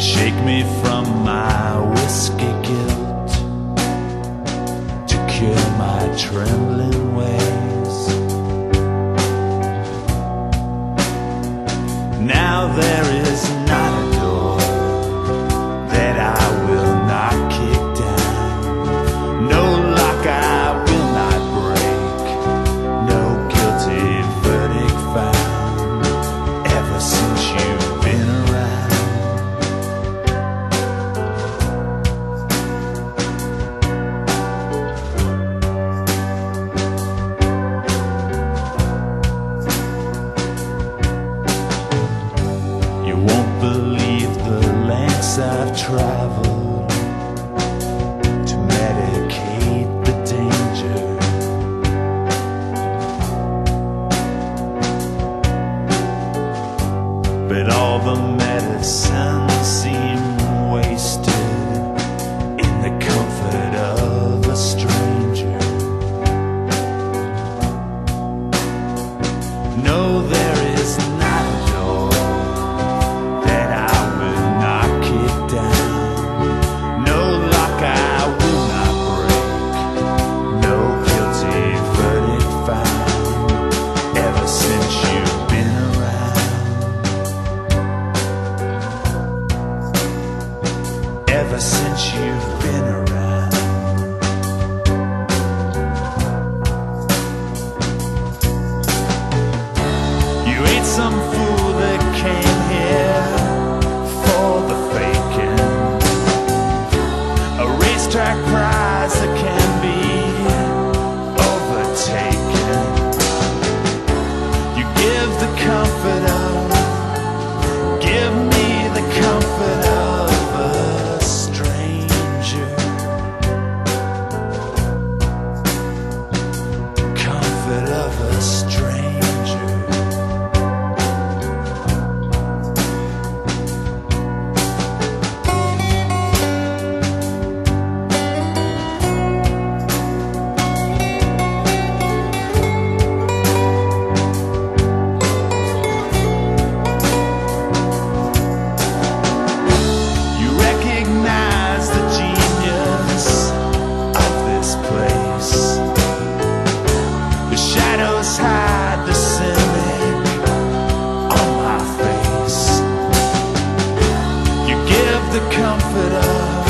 Shake me from my whiskey guilt to cure my trembling ways. Now there is not a door that I will not kick down, no lock I will not break, no guilty verdict found ever since you've been around. You won't believe the lengths I've traveled to medicate the danger. But all the medicine seemed wasted in the comfort of a stranger. No, there is not a door that I will not kick down, no lock I will not break, no guilty verdict found ever since you've been around. Ever since you've been around. You ain't some fool that came here for the faking, a racetrack prize that can be overtaken. You give the comfort of, give me the comfort of a stranger, comfort of a stranger. You recognize the genius of this place. The shadows hide the cynic on my face. You give the comfort of